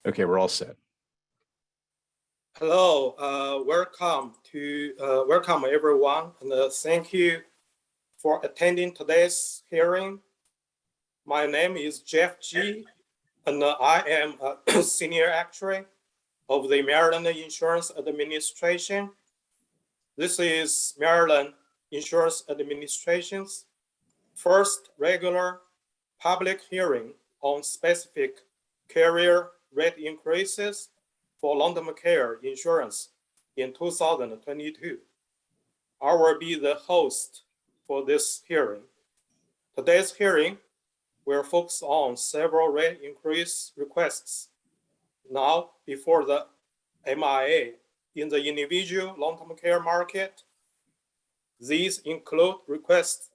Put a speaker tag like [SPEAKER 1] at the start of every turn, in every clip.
[SPEAKER 1] Okay, we're all set.
[SPEAKER 2] Hello, welcome everyone, and thank you for attending today's hearing. My name is Jeff G, and I am a senior actuary of the Maryland Insurance Administration. This is Maryland Insurance Administration's first regular public hearing on specific carrier rate increases for long-term care insurance in 2022. I will be the host for this hearing. Today's hearing will focus on several rate increase requests now before the MIA in the individual long-term care market. These include requests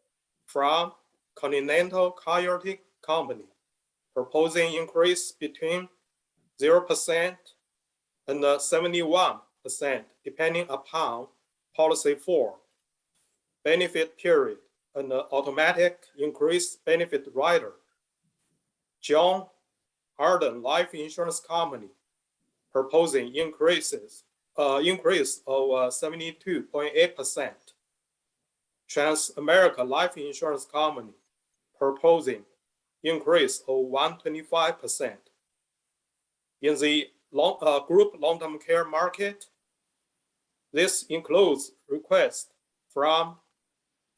[SPEAKER 2] from Continental Coyote Company, proposing increase between 0% and 71%, depending upon policy form, benefit period, and automatic increase benefit rider. John Arden Life Insurance Company, proposing increase of 72.8%. Trans-America Life Insurance Company, proposing increase of 125%. In the group long-term care market, this includes requests from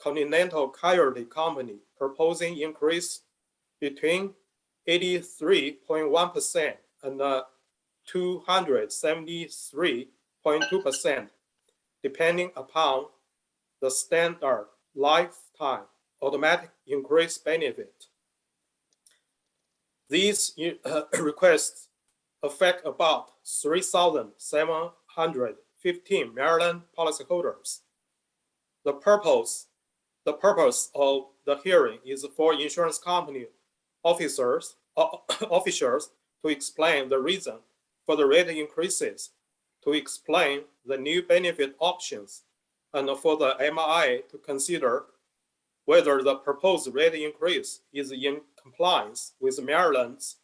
[SPEAKER 2] Continental Coyote Company, proposing increase between 83.1% and 273.2%, depending upon the standard lifetime automatic increase benefit. These requests affect about 3,715 Maryland policyholders. The purpose of the hearing is for insurance company officers to explain the reason for the rate increases, to explain the new benefit options, and for the MIA to consider whether the proposed rate increase is in compliance with Maryland's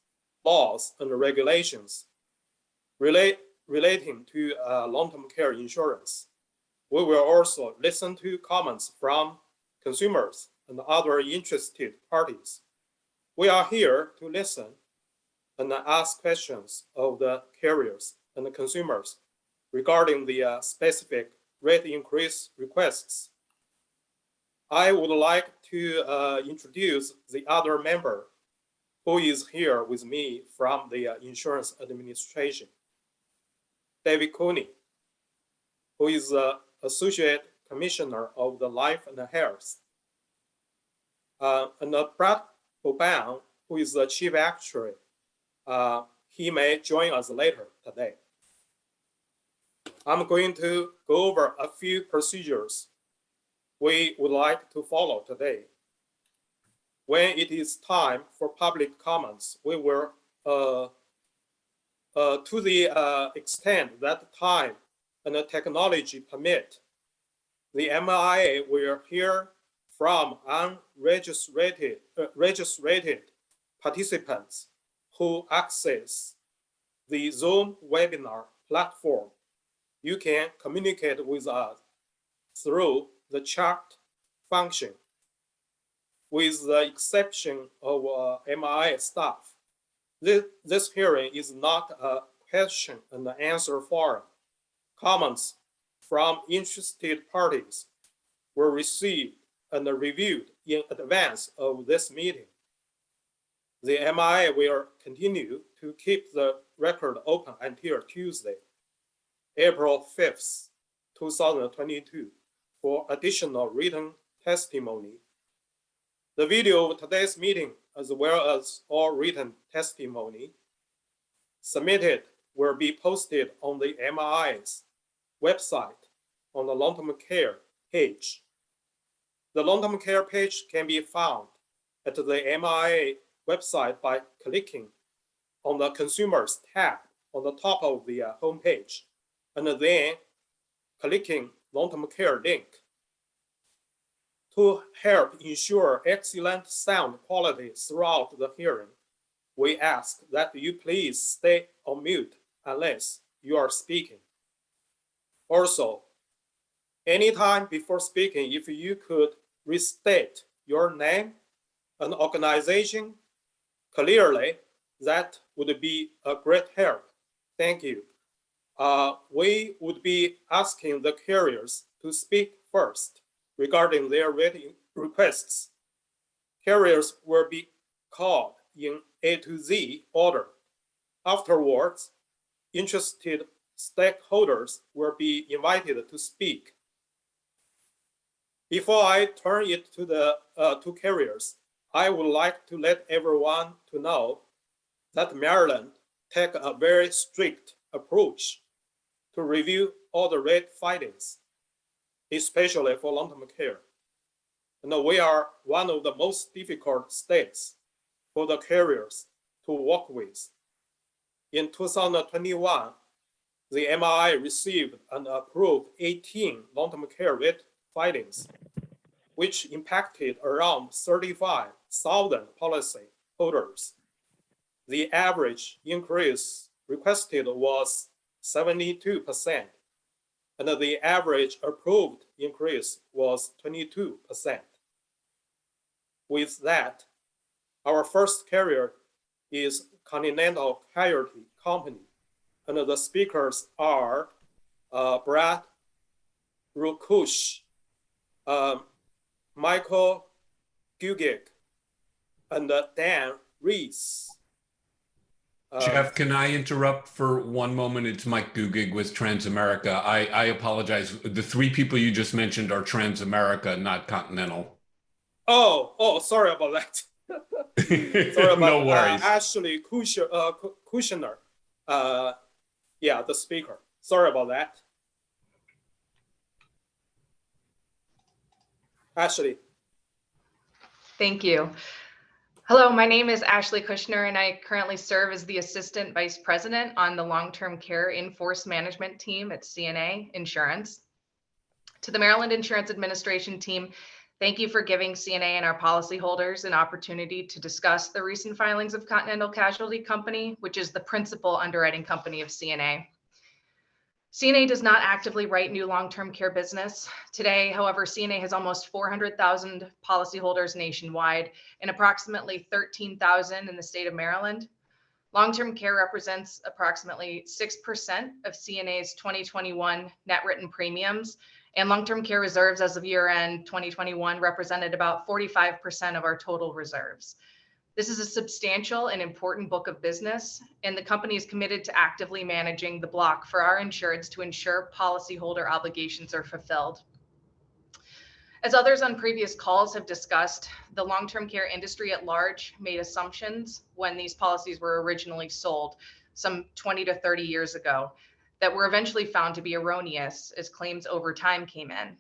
[SPEAKER 2] laws and regulations relating to long-term care insurance. We will also listen to comments from consumers and other interested parties. We are here to listen and ask questions of the carriers and the consumers regarding the specific rate increase requests. I would like to introduce the other member who is here with me from the insurance administration. David Cooney, who is the Associate Commissioner of the Life and Health. And Brad Boban, who is the Chief Actuary. He may join us later today. I'm going to go over a few procedures we would like to follow today. When it is time for public comments, we will, to the extent that time and the technology permit, the MIA will hear from unregistered registered participants who access the Zoom webinar platform. You can communicate with us through the chat function. With the exception of MIA staff, this hearing is not a question and answer forum. Comments from interested parties were received and reviewed in advance of this meeting. The MIA will continue to keep the record open until Tuesday, April 5th, 2022, for additional written testimony. The video of today's meeting, as well as all written testimony submitted, will be posted on the MIA's website on the long-term care page. The long-term care page can be found at the MIA website by clicking on the Consumers tab on the top of the homepage, and then clicking long-term care link. To help ensure excellent sound quality throughout the hearing, we ask that you please stay on mute unless you are speaking. Also, anytime before speaking, if you could restate your name and organization clearly, that would be a great help. Thank you. We would be asking the carriers to speak first regarding their rating requests. Carriers will be called in A to Z order. Afterwards, interested stakeholders will be invited to speak. Before I turn it to the two carriers, I would like to let everyone to know that Maryland take a very strict approach to review all the rate findings, especially for long-term care. And we are one of the most difficult states for the carriers to work with. In 2021, the MRI received and approved 18 long-term care rate findings, which impacted around 35,000 policy holders. The average increase requested was 72%, and the average approved increase was 22%. With that, our first carrier is Continental Casualty Company, and the speakers are Brad Rukush, Michael Gugig, and Dan Reese.
[SPEAKER 1] Jeff, can I interrupt for one moment? It's Mike Gugig with Transamerica. I apologize. The three people you just mentioned are Transamerica, not Continental.
[SPEAKER 2] Oh, sorry about that. Sorry about
[SPEAKER 1] no worries.
[SPEAKER 2] Ashley Kushner, yeah, the speaker. Sorry about that. Ashley.
[SPEAKER 3] Thank you. Hello, my name is Ashley Kushner, and I currently serve as the Assistant Vice President on the Long-Term Care In-Force Management Team at CNA Insurance. To the Maryland Insurance Administration team, thank you for giving CNA and our policyholders an opportunity to discuss the recent filings of Continental Casualty Company, which is the principal underwriting company of CNA. CNA does not actively write new long-term care business. Today, however, CNA has almost 400,000 policyholders nationwide and approximately 13,000 in the state of Maryland. Long-term care represents approximately 6% of CNA's 2021 net written premiums, and long-term care reserves as of year-end 2021 represented about 45% of our total reserves. This is a substantial and important book of business, and the company is committed to actively managing the block for our insureds to ensure policyholder obligations are fulfilled. As others on previous calls have discussed, the long-term care industry at large made assumptions when these policies were originally sold some 20 to 30 years ago that were eventually found to be erroneous as claims over time came in.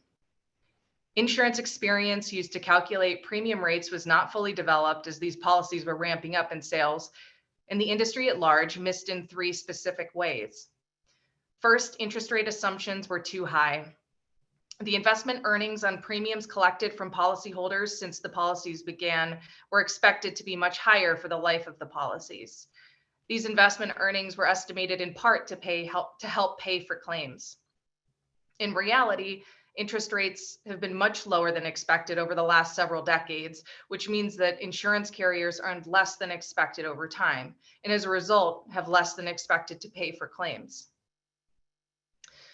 [SPEAKER 3] Insurance experience used to calculate premium rates was not fully developed as these policies were ramping up in sales, and the industry at large missed in three specific ways. First, interest rate assumptions were too high. The investment earnings on premiums collected from policyholders since the policies began were expected to be much higher for the life of the policies. These investment earnings were estimated in part to help pay for claims. In reality, interest rates have been much lower than expected over the last several decades, which means that insurance carriers earned less than expected over time, and as a result, have less than expected to pay for claims.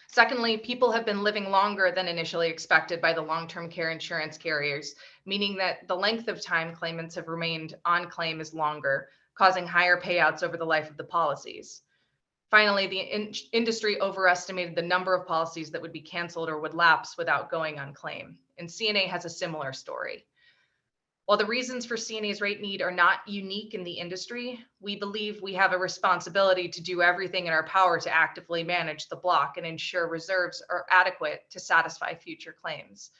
[SPEAKER 3] Secondly, people have been living longer than initially expected by the long-term care insurance carriers, meaning that the length of time claimants have remained on claim is longer, causing higher payouts over the life of the policies. Finally, the industry overestimated the number of policies that would be canceled or would lapse without going on claim, and CNA has a similar story. While the reasons for CNA's rate need are not unique in the industry, we believe we have a responsibility to do everything in our power to actively manage the block and ensure reserves are adequate to satisfy future claims.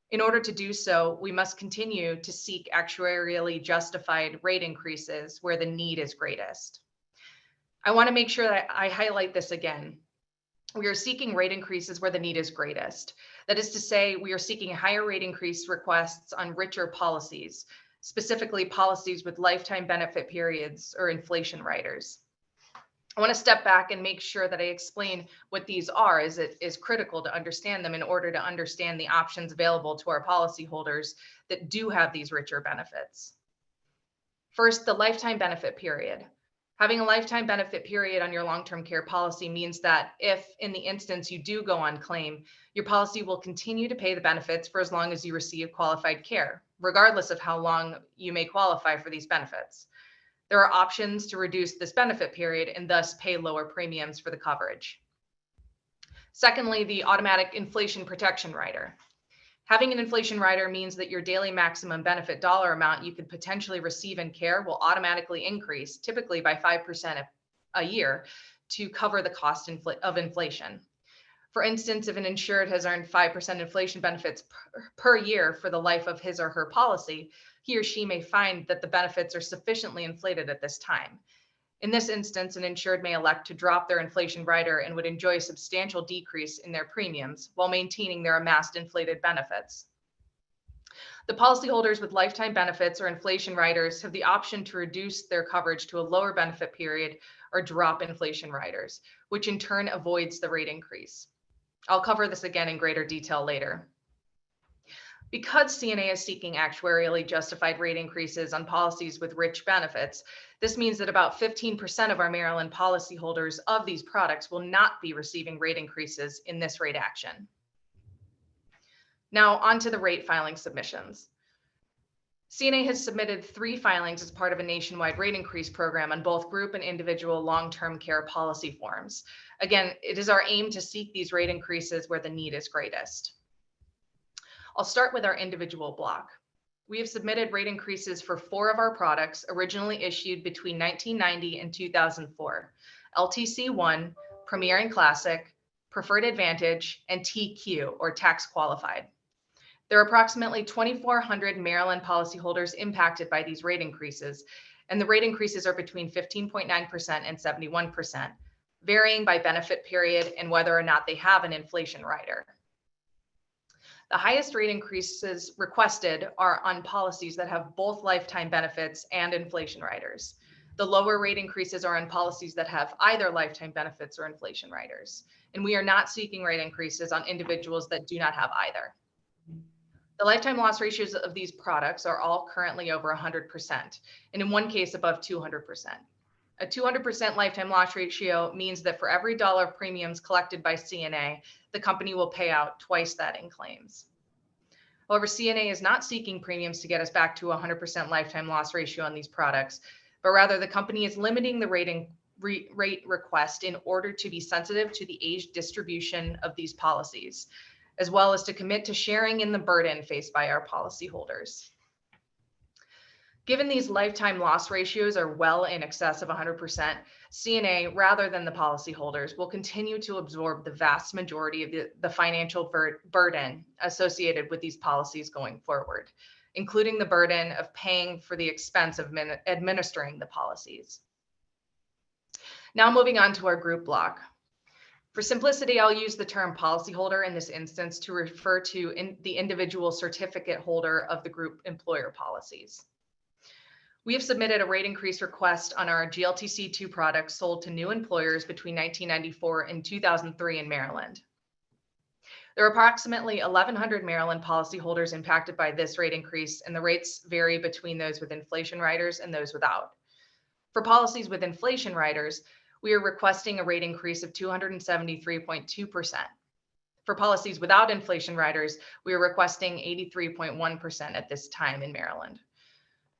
[SPEAKER 3] In order to do so, we must continue to seek actuarially justified rate increases where the need is greatest. I want to make sure that I highlight this again. We are seeking rate increases where the need is greatest. That is to say, we are seeking higher rate increase requests on richer policies, specifically policies with lifetime benefit periods or inflation riders. I want to step back and make sure that I explain what these are, as it is critical to understand them in order to understand the options available to our policyholders that do have these richer benefits. First, the lifetime benefit period. Having a lifetime benefit period on your long-term care policy means that if, in the instance you do go on claim, your policy will continue to pay the benefits for as long as you receive qualified care, regardless of how long you may qualify for these benefits. There are options to reduce this benefit period and thus pay lower premiums for the coverage. Secondly, the automatic inflation protection rider. Having an inflation rider means that your daily maximum benefit dollar amount you could potentially receive in care will automatically increase, typically by 5% a year, to cover the cost of inflation. For instance, if an insured has earned 5% inflation benefits per year for the life of his or her policy, he or she may find that the benefits are sufficiently inflated at this time. In this instance, an insured may elect to drop their inflation rider and would enjoy a substantial decrease in their premiums while maintaining their amassed inflated benefits. The policyholders with lifetime benefits or inflation riders have the option to reduce their coverage to a lower benefit period or drop inflation riders, which in turn avoids the rate increase. I'll cover this again in greater detail later. Because CNA is seeking actuarially justified rate increases on policies with rich benefits, this means that about 15% of our Maryland policyholders of these products will not be receiving rate increases in this rate action. Now, on to the rate filing submissions. CNA has submitted 3 filings as part of a nationwide rate increase program on both group and individual long-term care policy forms. Again, it is our aim to seek these rate increases where the need is greatest. I'll start with our individual block. We have submitted rate increases for 4 of our products originally issued between 1990 and 2004: LTC1, Premier and Classic, Preferred Advantage, and TQ, or Tax Qualified. There are approximately 2,400 Maryland policyholders impacted by these rate increases, and the rate increases are between 15.9% and 71%, varying by benefit period and whether or not they have an inflation rider. The highest rate increases requested are on policies that have both lifetime benefits and inflation riders. The lower rate increases are on policies that have either lifetime benefits or inflation riders. And we are not seeking rate increases on individuals that do not have either. The lifetime loss ratios of these products are all currently over 100%, and in one case above 200%. A 200% lifetime loss ratio means that for every dollar of premiums collected by CNA, the company will pay out twice that in claims. However, CNA is not seeking premiums to get us back to a 100% lifetime loss ratio on these products, but rather the company is limiting the rate request in order to be sensitive to the age distribution of these policies, as well as to commit to sharing in the burden faced by our policyholders. Given these lifetime loss ratios are well in excess of 100%, CNA, rather than the policyholders, will continue to absorb the vast majority of the financial burden associated with these policies going forward, including the burden of paying for the expense of administering the policies. Now moving on to our group block. For simplicity, I'll use the term policyholder in this instance to refer to the individual certificate holder of the group employer policies. We have submitted a rate increase request on our GLTC2 products sold to new employers between 1994 and 2003 in Maryland. There are approximately 1,100 Maryland policyholders impacted by this rate increase, and the rates vary between those with inflation riders and those without. For policies with inflation riders, we are requesting a rate increase of 273.2%. For policies without inflation riders, we are requesting 83.1% at this time in Maryland.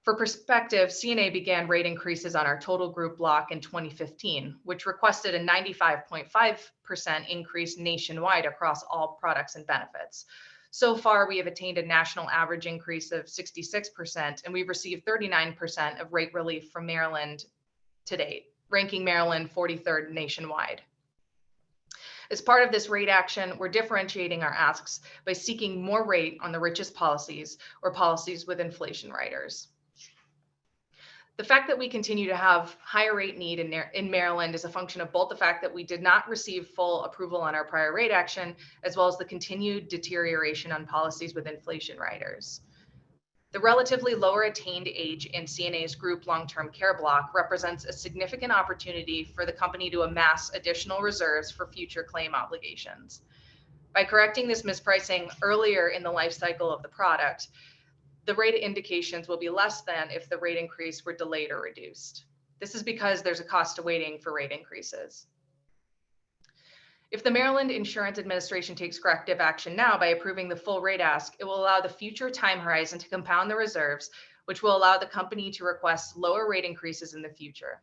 [SPEAKER 3] For perspective, CNA began rate increases on our total group block in 2015, which requested a 95.5% increase nationwide across all products and benefits. So far, we have attained a national average increase of 66%, and we've received 39% of rate relief from Maryland to date, ranking Maryland 43rd nationwide. As part of this rate action, we're differentiating our asks by seeking more rate on the richest policies or policies with inflation riders. The fact that we continue to have higher rate need in Maryland is a function of both the fact that we did not receive full approval on our prior rate action, as well as the continued deterioration on policies with inflation riders. The relatively lower attained age in CNA's group long-term care block represents a significant opportunity for the company to amass additional reserves for future claim obligations. By correcting this mispricing earlier in the life cycle of the product, the rate indications will be less than if the rate increase were delayed or reduced. This is because there's a cost to waiting for rate increases. If the Maryland Insurance Administration takes corrective action now by approving the full rate ask, it will allow the future time horizon to compound the reserves, which will allow the company to request lower rate increases in the future.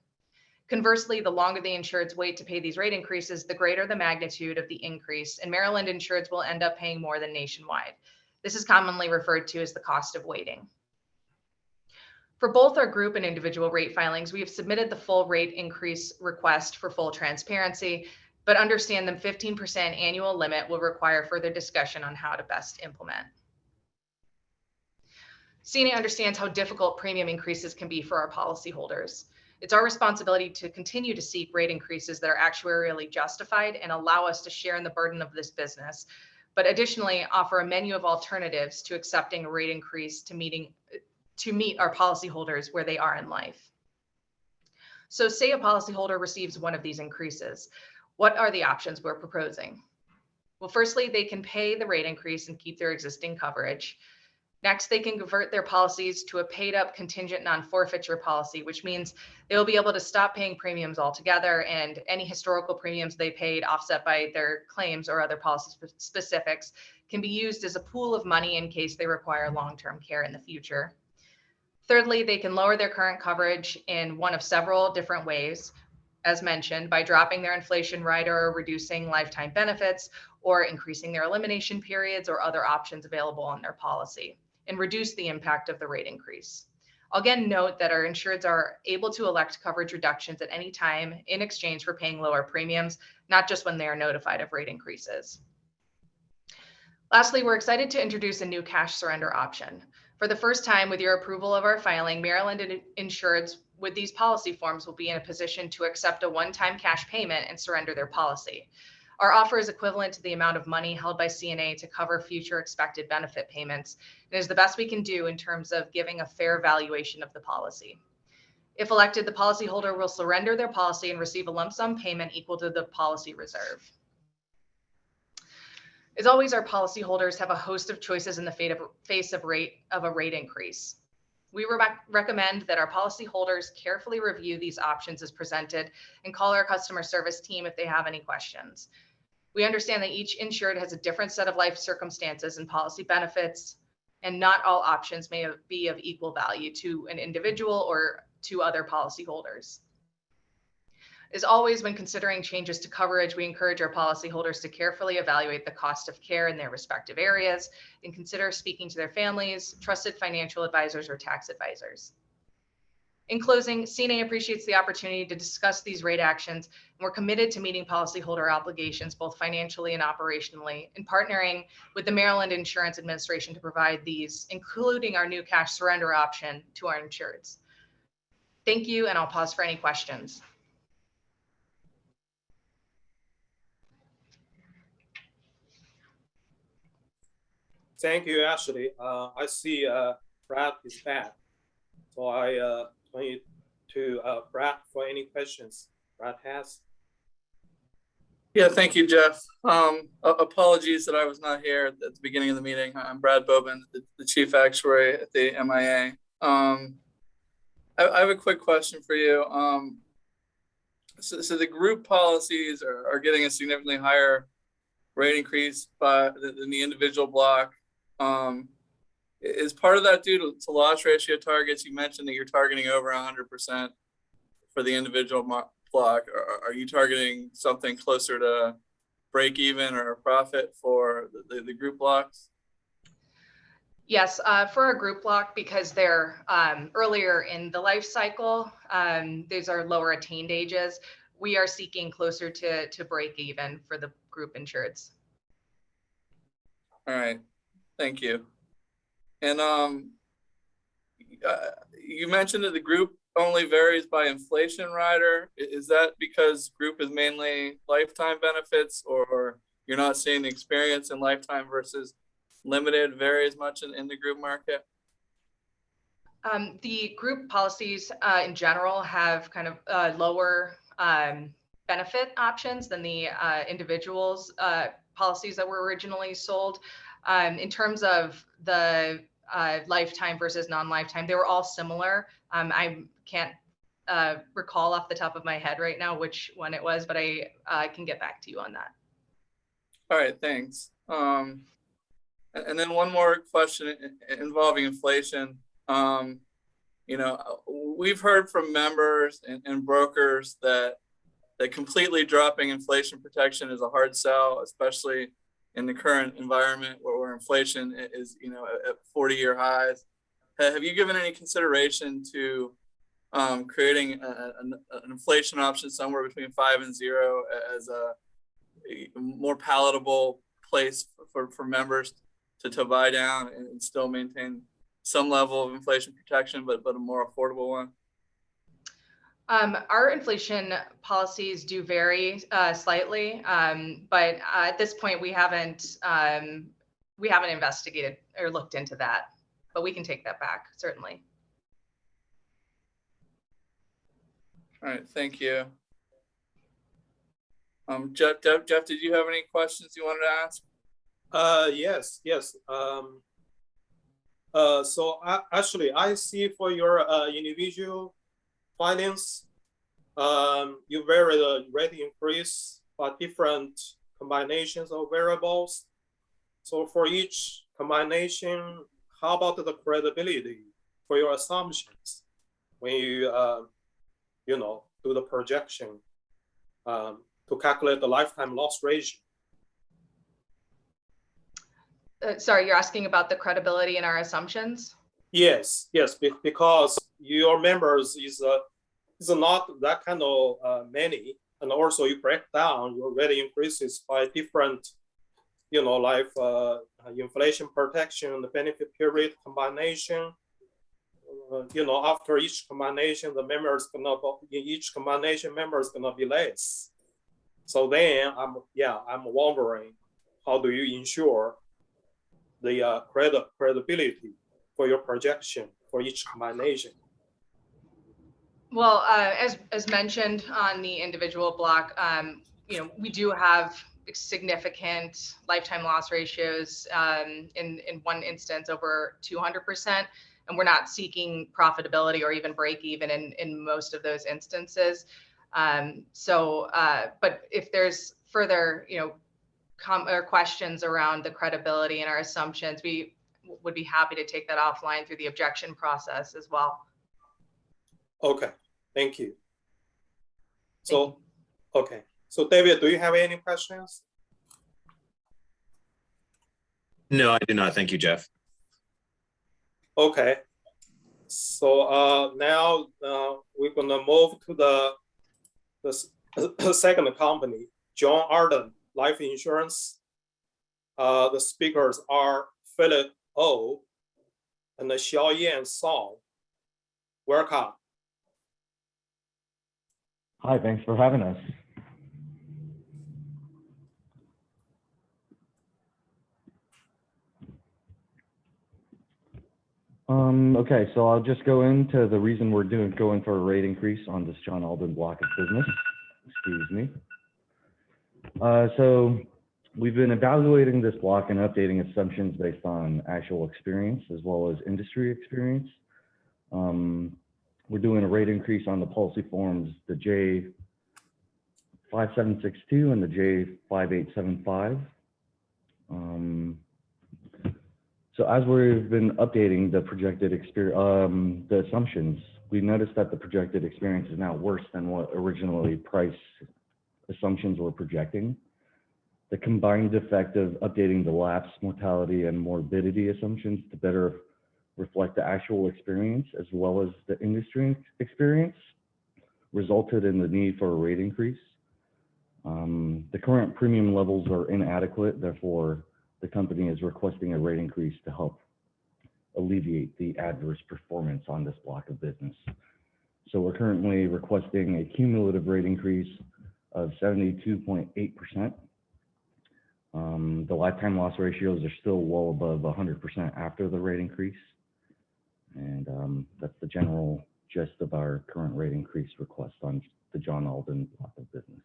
[SPEAKER 3] Conversely, the longer the insureds wait to pay these rate increases, the greater the magnitude of the increase, and Maryland insureds will end up paying more than nationwide. This is commonly referred to as the cost of waiting. For both our group and individual rate filings, we have submitted the full rate increase request for full transparency, but understand the 15% annual limit will require further discussion on how to best implement. CNA understands how difficult premium increases can be for our policyholders. It's our responsibility to continue to seek rate increases that are actuarially justified and allow us to share in the burden of this business, but additionally offer a menu of alternatives to accepting a rate increase to meet our policyholders where they are in life. So say a policyholder receives one of these increases. What are the options we're proposing? Well, firstly, they can pay the rate increase and keep their existing coverage. Next, they can convert their policies to a paid up contingent non-forfeiture policy, which means they'll be able to stop paying premiums altogether, and any historical premiums they paid offset by their claims or other policy specifics can be used as a pool of money in case they require long-term care in the future. Thirdly, they can lower their current coverage in one of several different ways, as mentioned, by dropping their inflation rider or reducing lifetime benefits, or increasing their elimination periods or other options available on their policy, and reduce the impact of the rate increase. I'll again note that our insureds are able to elect coverage reductions at any time in exchange for paying lower premiums, not just when they are notified of rate increases. Lastly, we're excited to introduce a new cash surrender option. For the first time, with your approval of our filing, Maryland insureds with these policy forms will be in a position to accept a one-time cash payment and surrender their policy. Our offer is equivalent to the amount of money held by CNA to cover future expected benefit payments. It is the best we can do in terms of giving a fair valuation of the policy. If elected, the policyholder will surrender their policy and receive a lump sum payment equal to the policy reserve. As always, our policyholders have a host of choices in the face of a rate increase. We recommend that our policyholders carefully review these options as presented and call our customer service team if they have any questions. We understand that each insured has a different set of life circumstances and policy benefits, and not all options may be of equal value to an individual or to other policyholders. As always, when considering changes to coverage, we encourage our policyholders to carefully evaluate the cost of care in their respective areas and consider speaking to their families, trusted financial advisors, or tax advisors. In closing, CNA appreciates the opportunity to discuss these rate actions, and we're committed to meeting policyholder obligations both financially and operationally, and partnering with the Maryland Insurance Administration to provide these, including our new cash surrender option, to our insureds. Thank you, and I'll pause for any questions.
[SPEAKER 2] Thank you, Ashley. I see Brad is back. So I turn you to Brad for any questions Brad has.
[SPEAKER 4] Yeah, thank you, Jeff. Apologies that I was not here at the beginning of the meeting. I'm Brad Bobin, the Chief Actuary at the MIA. I have a quick question for you. So the group policies are getting a significantly higher rate increase than the individual block. Is part of that due to loss ratio targets? You mentioned that you're targeting over 100% for the individual block. Are you targeting something closer to break even or a profit for the group blocks?
[SPEAKER 3] Yes, for our group block, because they're earlier in the life cycle, these are lower attained ages, we are seeking closer to break even for the group insureds.
[SPEAKER 4] All right, thank you. And you mentioned that the group only varies by inflation rider. Is that because group is mainly lifetime benefits, or you're not seeing the experience in lifetime versus limited vary as much in the group market?
[SPEAKER 3] The group policies in general have kind of lower benefit options than the individuals policies that were originally sold. In terms of the lifetime versus non-lifetime, they were all similar. I can't recall off the top of my head right now which one it was, but I can get back to you on that.
[SPEAKER 4] All right, thanks. And then one more question involving inflation. We've heard from members and brokers that completely dropping inflation protection is a hard sell, especially in the current environment where inflation is, at 40-year highs. Have you given any consideration to creating an inflation option somewhere between 5 and 0 as a more palatable place for members to buy down and still maintain some level of inflation protection, but a more affordable one?
[SPEAKER 3] Our inflation policies do vary slightly, but at this point we haven't investigated or looked into that, but we can take that back, certainly.
[SPEAKER 4] All right, thank you. Jeff, did you have any questions you wanted to ask?
[SPEAKER 2] Yes. So actually, I see for your individual finance, you vary the rate increase by different combinations of variables. So for each combination, how about the credibility for your assumptions when you do the projection to calculate the lifetime loss ratio?
[SPEAKER 3] Sorry, you're asking about the credibility in our assumptions?
[SPEAKER 2] Yes, because your members is not that kind of many, and also you break down your rate increases by different, life inflation protection, the benefit period combination. After each combination, each combination member is gonna be less. So then I'm wondering, how do you ensure the credibility for your projection for each combination?
[SPEAKER 3] Well, as mentioned on the individual block, we do have significant lifetime loss ratios, in one instance over 200%, and we're not seeking profitability or even break even in most of those instances. But if there's further, or questions around the credibility and our assumptions, we would be happy to take that offline through the objection process as well.
[SPEAKER 2] Okay, thank you. Okay. So David, do you have any questions?
[SPEAKER 5] No, I do not. Thank you, Jeff.
[SPEAKER 2] Okay. So now we're gonna move to the second company, John Arden Life Insurance. The speakers are Philip O and Xiaoyan Song. Welcome.
[SPEAKER 6] Hi, thanks for having us. Okay, so I'll just go into the reason we're going for a rate increase on this John Arden block of business. Excuse me. So we've been evaluating this block and updating assumptions based on actual experience as well as industry experience. We're doing a rate increase on the policy forms, the J5762 and the J5875. So as we've been updating the projected the assumptions, we noticed that the projected experience is now worse than what originally price assumptions were projecting. The combined effect of updating the lapse, mortality, and morbidity assumptions to better reflect the actual experience as well as the industry experience resulted in the need for a rate increase. The current premium levels are inadequate, therefore the company is requesting a rate increase to help alleviate the adverse performance on this block of business. So we're currently requesting a cumulative rate increase of 72.8%. The lifetime loss ratios are still well above 100% after the rate increase. And that's the general gist of our current rate increase request on the John Alden block of business.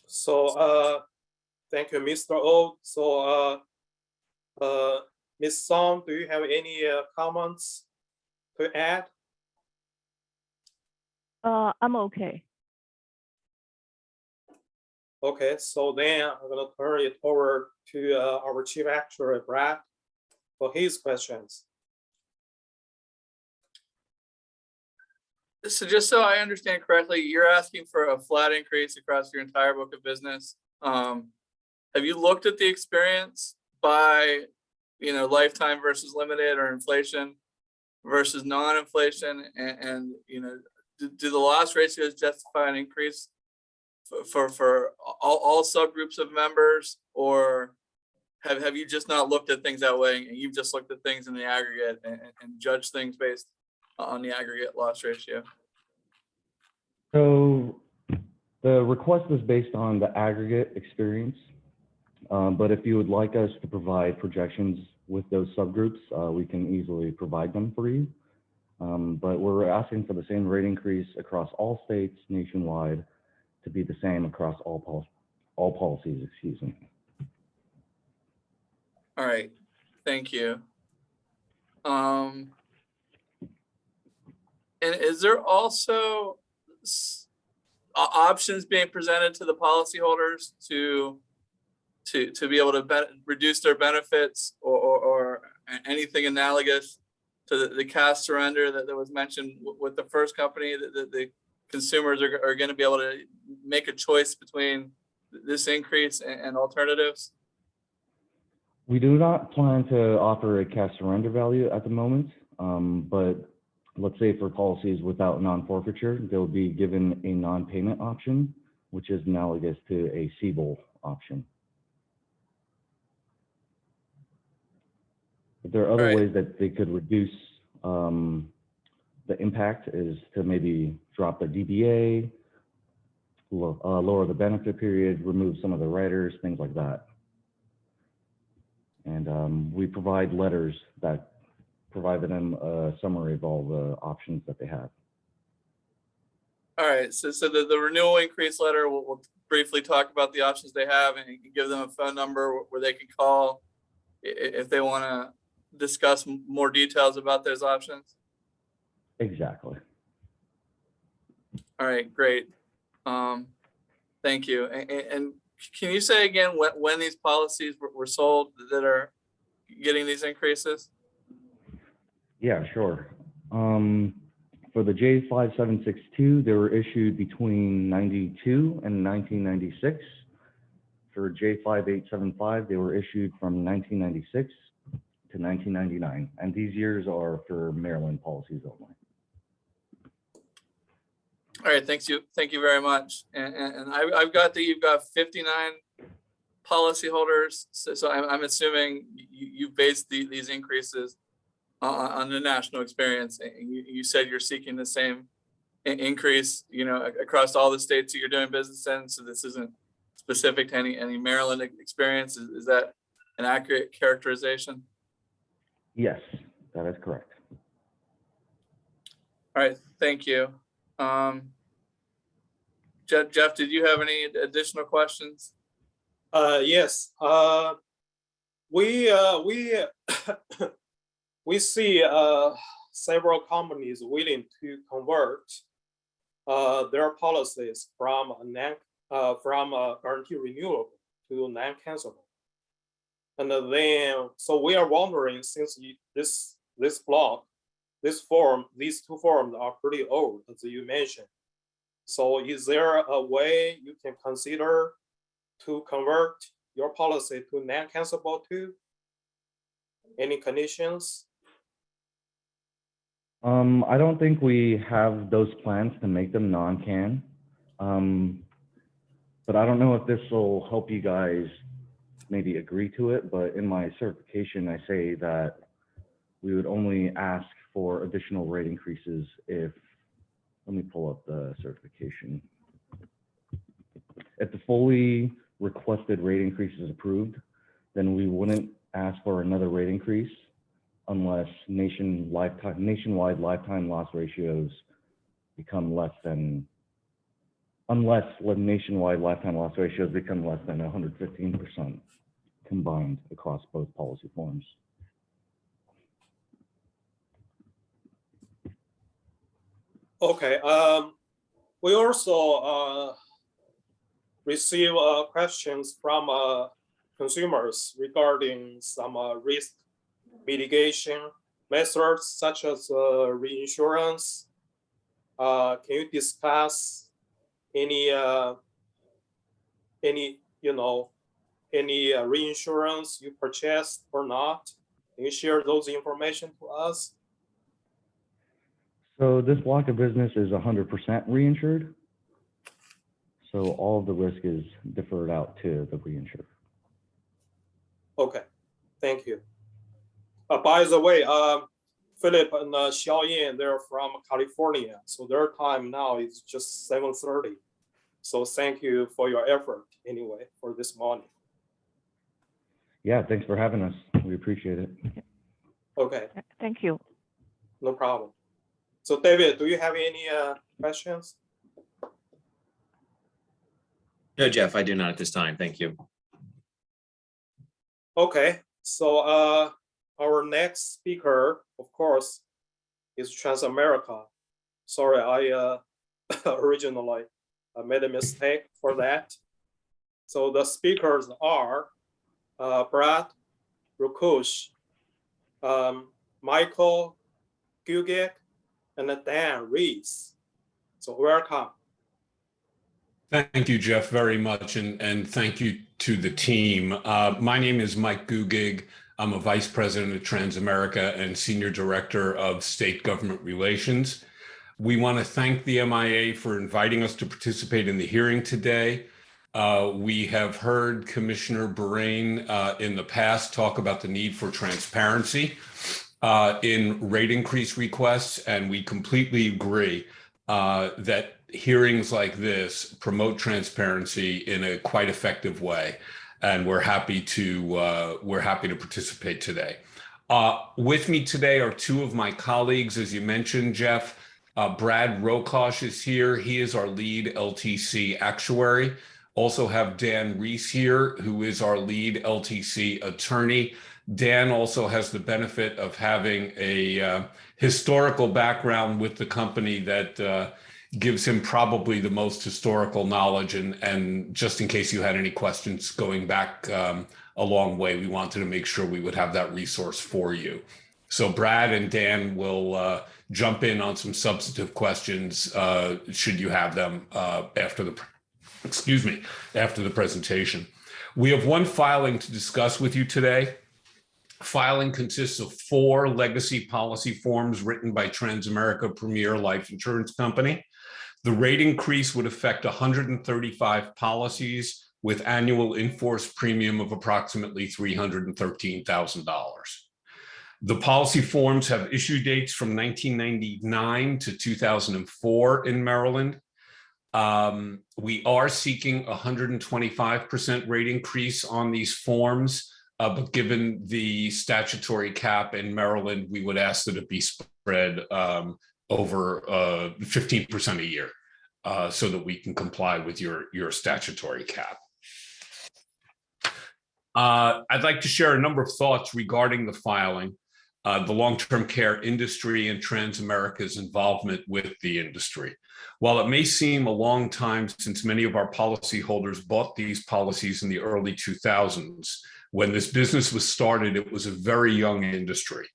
[SPEAKER 2] So thank you, Mr. O. So Ms. Song, do you have any comments to add?
[SPEAKER 7] I'm okay.
[SPEAKER 2] Okay, so then I'm gonna turn it over to our Chief Actuary, Brad, for his questions.
[SPEAKER 4] So just so I understand correctly, you're asking for a flat increase across your entire book of business. Have you looked at the experience by, lifetime versus limited, or inflation versus non-inflation, and do the loss ratios justify an increase for all subgroups of members, or have you just not looked at things that way and you've just looked at things in the aggregate and judged things based on the aggregate loss ratio?
[SPEAKER 6] So the request is based on the aggregate experience, but if you would like us to provide projections with those subgroups, we can easily provide them for you. But we're asking for the same rate increase across all states nationwide to be the same across all policies, excuse me.
[SPEAKER 4] All right, thank you. And is there also options being presented to the policyholders to be able to reduce their benefits, or anything analogous to the cash surrender that was mentioned with the first company, that the consumers are going to be able to make a choice between this increase and alternatives?
[SPEAKER 6] We do not plan to offer a cash surrender value at the moment, but let's say for policies without non-forfeiture, they'll be given a non-payment option, which is analogous to a CBOL option. But there are other ways that they could reduce the impact, is to maybe drop their DBA, lower the benefit period, remove some of the riders, things like that. And we provide letters that provide them a summary of all the options that they have.
[SPEAKER 4] All right, so the renewal increase letter, we'll briefly talk about the options they have and give them a phone number where they can call if they want to discuss more details about those options.
[SPEAKER 6] Exactly.
[SPEAKER 4] All right, great. Thank you. And can you say again when these policies were sold that are getting these increases?
[SPEAKER 6] Yeah, sure. For the J5762, they were issued between 92 and 1996. For J5875, they were issued from 1996 to 1999. And these years are for Maryland policies only.
[SPEAKER 4] All right, thank you very much. And I've got that you've got 59 policyholders. So I'm assuming you based these increases on the national experience. And you said you're seeking the same increase, across all the states that you're doing business in. So this isn't specific to any Maryland experience. Is that an accurate characterization?
[SPEAKER 6] Yes, that is correct.
[SPEAKER 4] All right, thank you. Jeff, did you have any additional questions?
[SPEAKER 2] Yes. We we see several companies willing to convert their policies from guaranteed renewable to non-cancelable. And then, so we are wondering, since this block, these two forms are pretty old, as you mentioned. So is there a way you can consider to convert your policy to non-cancelable too? Any conditions?
[SPEAKER 6] I don't think we have those plans to make them non-can. But I don't know if this will help you guys maybe agree to it, but in my certification, I say that we would only ask for additional rate increases if let me pull up the certification. If the fully requested rate increase is approved, then we wouldn't ask for another rate increase unless nationwide lifetime loss ratios become less than, nationwide lifetime loss ratios become less than 115% combined across both policy forms.
[SPEAKER 2] Okay. We also receive questions from consumers regarding some risk mitigation methods such as reinsurance. Can you discuss any reinsurance you purchased or not? Can you share those information to us?
[SPEAKER 6] So this block of business is 100% reinsured. So all of the risk is deferred out to the reinsurer.
[SPEAKER 2] Okay, thank you. By the way, Philip and Xiaoyan, they're from California, so their time now is just 7:30. So thank you for your effort anyway for this morning.
[SPEAKER 6] Yeah, thanks for having us. We appreciate it.
[SPEAKER 2] Okay,
[SPEAKER 7] Thank you.
[SPEAKER 2] no problem. So David, do you have any questions?
[SPEAKER 5] No, Jeff, I do not at this time. Thank you.
[SPEAKER 2] Okay, so our next speaker, of course, is Transamerica. Sorry, I originally made a mistake for that. So the speakers are Brad Rukush, Michael Gugick, and Dan Rees. So welcome.
[SPEAKER 1] Thank you, Jeff, very much. And thank you to the team. My name is Mike Gugig. I'm a vice president at Transamerica and senior director of state government relations. We want to thank the MIA for inviting us to participate in the hearing today. We have heard Commissioner Bahrain in the past talk about the need for transparency in rate increase requests, and we completely agree that hearings like this promote transparency in a quite effective way, and we're happy to participate today. With me today are two of my colleagues, as you mentioned, Jeff. Brad Rokosh is here. He is our lead LTC actuary. Also have Dan Rees here, who is our lead LTC attorney. Dan also has the benefit of having a historical background with the company that gives him probably the most historical knowledge. And just in case you had any questions going back a long way, we wanted to make sure we would have that resource for you. So Brad and Dan will jump in on some substantive questions should you have them after the presentation. We have one filing to discuss with you today. Filing consists of 4 legacy policy forms written by Transamerica Premier Life Insurance Company. The rate increase would affect 135 policies with annual in-force premium of approximately $313,000. The policy forms have issue dates from 1999 to 2004 in Maryland. We are seeking 125% rate increase on these forms, but given the statutory cap in Maryland, we would ask that it be spread over 15% a year so that we can comply with your statutory cap. I'd like to share a number of thoughts regarding the filing, the long-term care industry and Transamerica's involvement with the industry. While it may seem a long time since many of our policyholders bought these policies in the early 2000s, when this business was started, it was a very young industry.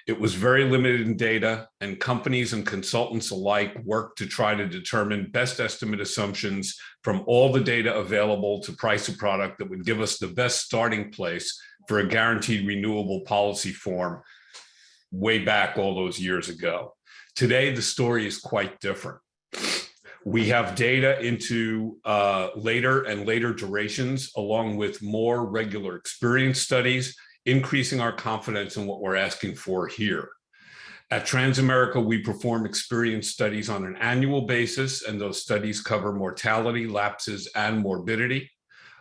[SPEAKER 1] It was very limited in data, and companies and consultants alike worked to try to determine best estimate assumptions from all the data available to price a product that would give us the best starting place for a guaranteed renewable policy form way back all those years ago. Today, the story is quite different. We have data into later and later durations, along with more regular experience studies, increasing our confidence in what we're asking for here. At Transamerica, we perform experience studies on an annual basis, and those studies cover mortality, lapses, and morbidity.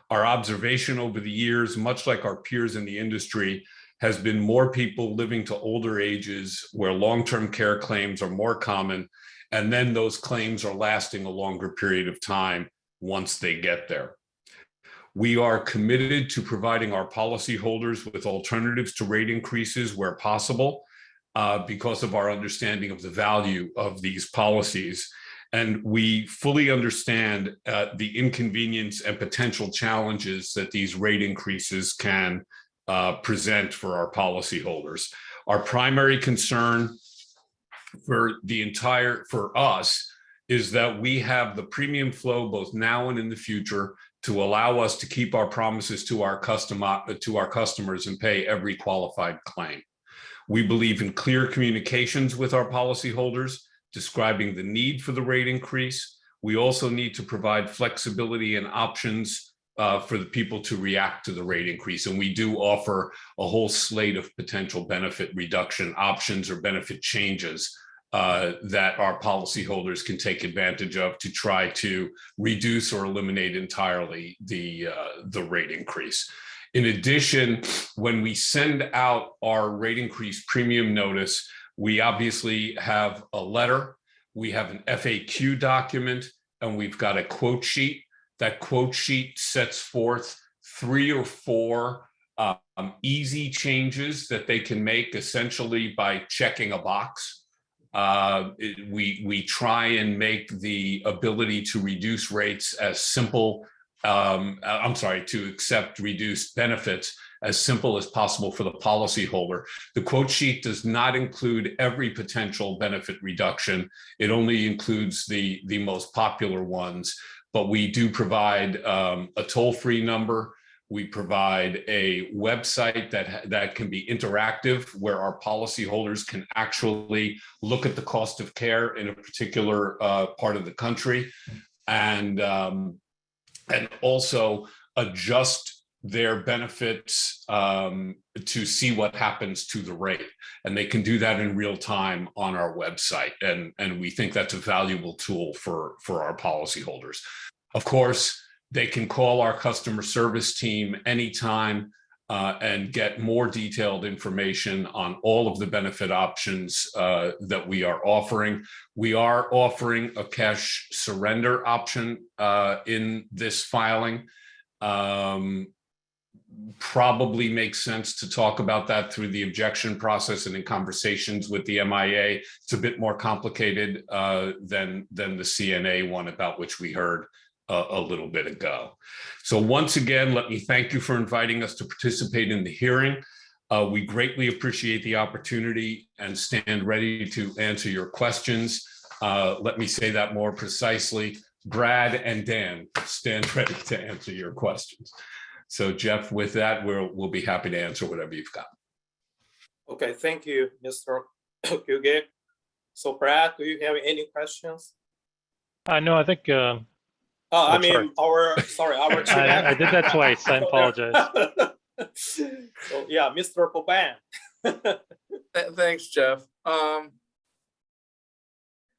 [SPEAKER 1] Our observation over the years, much like our peers in the industry, has been more people living to older ages where long-term care claims are more common, and then those claims are lasting a longer period of time once they get there. We are committed to providing our policyholders with alternatives to rate increases where possible, because of our understanding of the value of these policies. And we fully understand the inconvenience and potential challenges that these rate increases can present for our policyholders. Our primary concern for us is that we have the premium flow both now and in the future to allow us to keep our promises to our customers and pay every qualified claim. We believe in clear communications with our policyholders, describing the need for the rate increase. We also need to provide flexibility and options for the people to react to the rate increase. And we do offer a whole slate of potential benefit reduction options or benefit changes that our policyholders can take advantage of to try to reduce or eliminate entirely the rate increase. In addition, when we send out our rate increase premium notice, we obviously have a letter, we have an FAQ document, and we've got a quote sheet. That quote sheet sets forth 3 or 4 easy changes that they can make essentially by checking a box. We try and make the ability to reduce rates as simple, to accept reduced benefits as simple as possible for the policyholder. The quote sheet does not include every potential benefit reduction. It only includes the most popular ones, but we do provide a toll-free number. We provide a website that can be interactive, where our policyholders can actually look at the cost of care in a particular part of the country, and also adjust their benefits to see what happens to the rate. And they can do that in real time on our website. And we think that's a valuable tool for our policyholders. Of course, they can call our customer service team anytime and get more detailed information on all of the benefit options that we are offering. We are offering a cash surrender option in this filing. Probably makes sense to talk about that through the objection process and in conversations with the MIA. It's a bit more complicated than the CNA one, about which we heard a little bit ago. So once again, let me thank you for inviting us to participate in the hearing. We greatly appreciate the opportunity and stand ready to answer your questions. Let me say that more precisely. Brad and Dan stand ready to answer your questions. So Jeff, with that, we'll be happy to answer whatever you've got.
[SPEAKER 2] Okay, thank you, Mr. Kuge. So Brad, do you have any questions?
[SPEAKER 7] No, I think.
[SPEAKER 2] Our
[SPEAKER 7] I did that twice. I apologize.
[SPEAKER 2] So yeah, Mr. Boban.
[SPEAKER 4] Thanks, Jeff.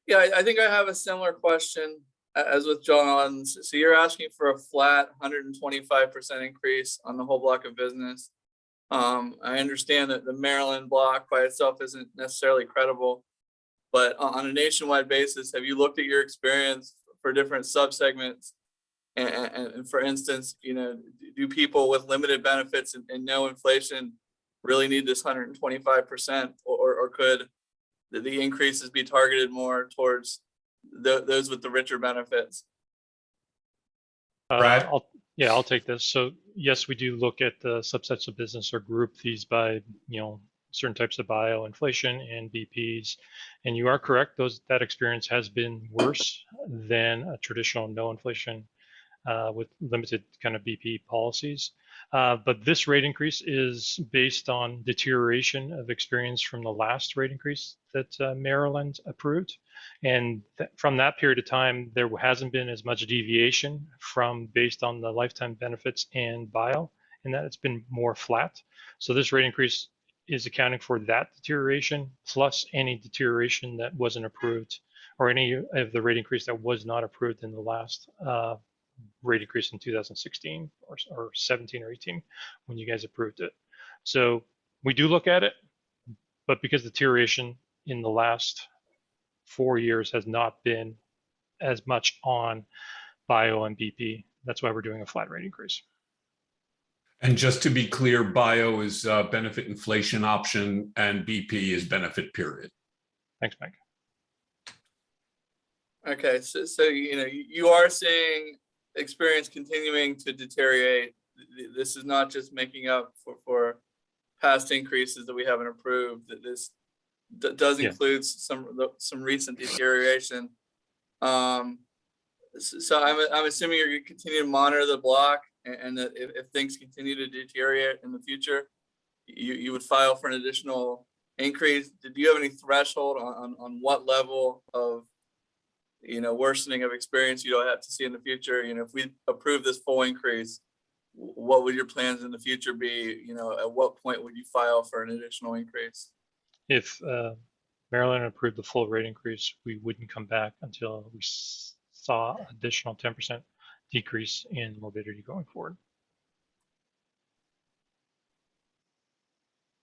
[SPEAKER 4] Yeah, I think I have a similar question as with John. So you're asking for a flat 125% increase on the whole block of business. I understand that the Maryland block by itself isn't necessarily credible, but on a nationwide basis, have you looked at your experience for different subsegments? And for instance, do people with limited benefits and no inflation really need this 125%, or could the increases be targeted more towards those with the richer benefits?
[SPEAKER 1] Brad?
[SPEAKER 7] I'll take this. So yes, we do look at the subsets of business or group these by, certain types of bio, inflation, and BPs. And you are correct, that experience has been worse than a traditional no inflation with limited kind of BP policies. But this rate increase is based on deterioration of experience from the last rate increase that Maryland approved. And from that period of time, there hasn't been as much deviation from based on the lifetime benefits and bio, and that it's been more flat. So this rate increase is accounting for that deterioration plus any deterioration that wasn't approved or any of the rate increase that was not approved in the last rate increase in 2016 or 17 or 18 when you guys approved it. So we do look at it, but because deterioration in the last 4 years has not been as much on bio and BP, that's why we're doing a flat rate increase.
[SPEAKER 1] And just to be clear, bio is benefit inflation option and BP is benefit period.
[SPEAKER 7] Thanks, Mike.
[SPEAKER 4] Okay, so you know, you are seeing experience continuing to deteriorate. This is not just making up for past increases that we haven't approved. That this does include some recent deterioration. So I'm assuming you're going to continue to monitor the block, and that if things continue to deteriorate in the future, you would file for an additional increase. Do you have any threshold on what level of, you know, worsening of experience you don't have to see in the future? You know, if we approve this full increase, what would your plans in the future be? You know, at what point would you file for an additional increase?
[SPEAKER 7] If Maryland approved the full rate increase, we wouldn't come back until we saw additional 10% decrease in morbidity going forward.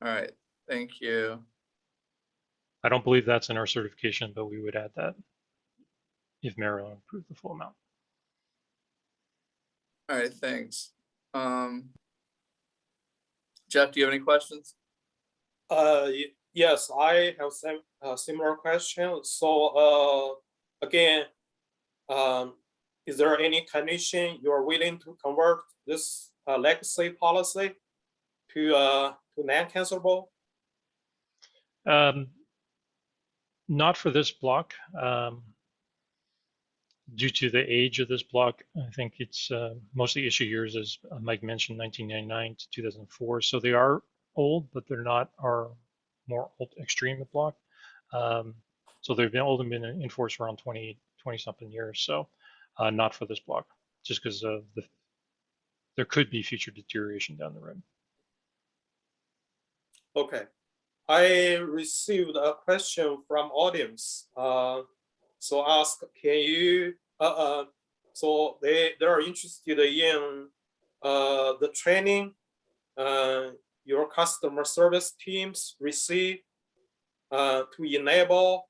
[SPEAKER 4] All right, thank you.
[SPEAKER 7] I don't believe that's in our certification, but we would add that if Maryland approved the full amount.
[SPEAKER 4] All right, thanks. Jeff, do you have any questions?
[SPEAKER 2] Yes, I have some similar questions. So again, is there any condition you are willing to convert this legacy policy to non-cancelable?
[SPEAKER 7] Not for this block. Due to the age of this block, I think it's mostly issue years, as Mike mentioned, 1999 to 2004. So they are old, but they're not our more old extreme block. So they've been old and been in force around 20 something years. So not for this block, just because of there could be future deterioration down the road.
[SPEAKER 2] Okay. I received a question from audience. So ask, can you, so they are interested in the training your customer service teams receive to enable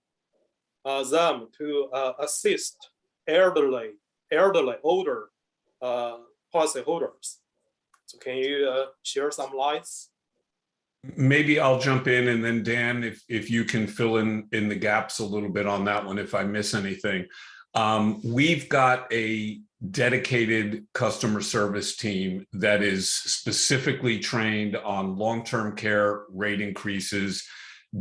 [SPEAKER 2] them to assist elderly older policyholders. So can you share some lights?
[SPEAKER 1] Maybe I'll jump in, and then Dan, if you can fill in the gaps a little bit on that one if I miss anything. We've got a dedicated customer service team that is specifically trained on long-term care rate increases,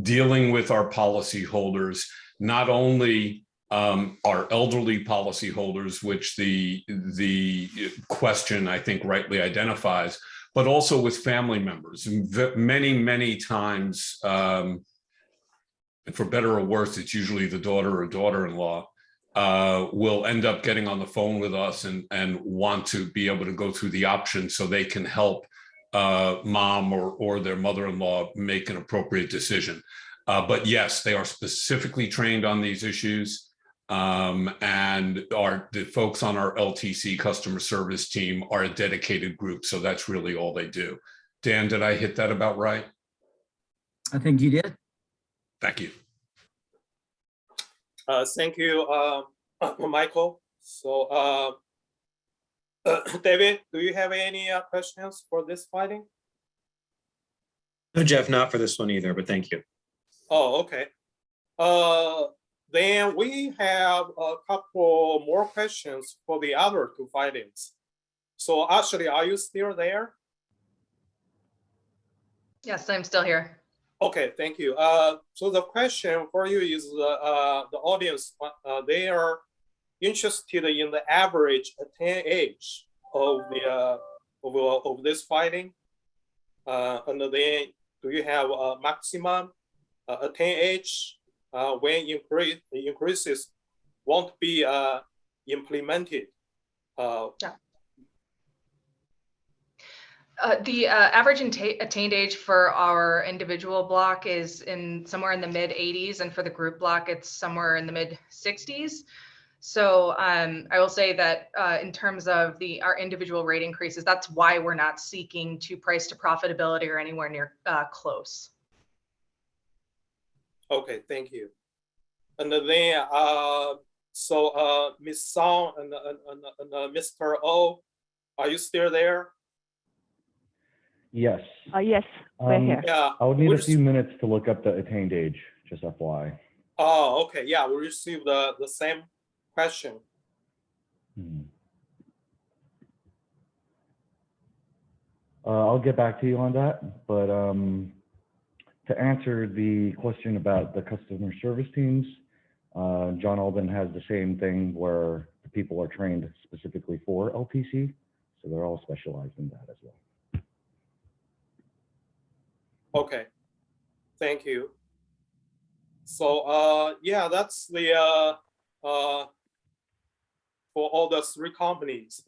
[SPEAKER 1] dealing with our policyholders, not only our elderly policyholders, which the question I think rightly identifies, but also with family members. Many times, for better or worse, it's usually the daughter or daughter-in-law will end up getting on the phone with us and want to be able to go through the options so they can help mom or their mother-in-law make an appropriate decision. But yes, they are specifically trained on these issues. And the folks on our LTC customer service team are a dedicated group. So that's really all they do. Dan, did I hit that about right?
[SPEAKER 8] I think you did.
[SPEAKER 1] Thank you.
[SPEAKER 2] Thank you, Michael. So David, do you have any questions for this finding?
[SPEAKER 5] No, Jeff, not for this one either, but thank you.
[SPEAKER 2] Oh, okay. Then we have a couple more questions for the other two findings. So Ashley, are you still there?
[SPEAKER 3] Yes, I'm still here.
[SPEAKER 2] Okay, thank you. So the question for you is the audience, they are interested in the average attained age of the of this finding, and then do you have a maximum attained age when the increases won't be implemented?
[SPEAKER 3] Yeah. The average attained age for our individual block is somewhere in the mid 80s, and for the group block, it's somewhere in the mid 60s. So I will say that in terms of our individual rate increases, that's why we're not seeking to price to profitability or anywhere near close.
[SPEAKER 2] Okay, thank you. And then, Ms. Song and Mr. O, are you still there?
[SPEAKER 6] Yes.
[SPEAKER 9] Yes, we're here.
[SPEAKER 2] Yeah.
[SPEAKER 6] I would need a
[SPEAKER 2] we're-
[SPEAKER 6] few minutes to look up the attained age, just FYI.
[SPEAKER 2] Oh, okay. Yeah, we received the same question.
[SPEAKER 6] I'll get back to you on that, but to answer the question about the customer service teams, John Alden has the same thing where the people are trained specifically for LTC, so they're all specialized in that as well.
[SPEAKER 2] Okay, thank you. So yeah, that's the for all the three companies.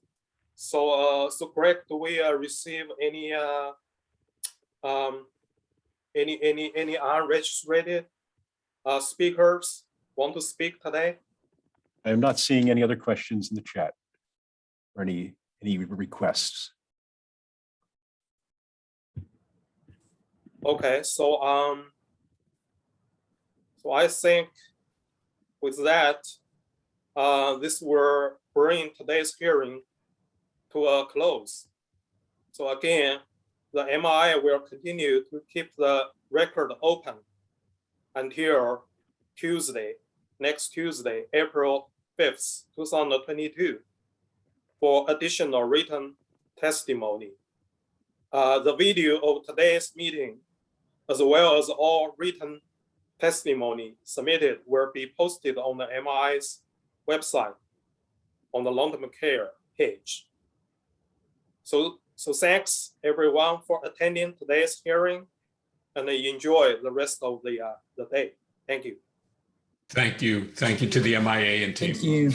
[SPEAKER 2] So Greg, do we receive any unregistered speakers want to speak today?
[SPEAKER 10] I am not seeing any other questions in the chat or any requests.
[SPEAKER 2] Okay, so so I think with that, this will bring today's hearing to a close. So again, the MI will continue to keep the record open until Tuesday, next Tuesday, April 5th, 2022, for additional written testimony. The video of today's meeting, as well as all written testimony submitted, will be posted on the MI's website on the long-term care page. So thanks everyone for attending today's hearing, and enjoy the rest of the day. Thank you.
[SPEAKER 1] Thank you. Thank you to the MIA and team.
[SPEAKER 8] Thank you.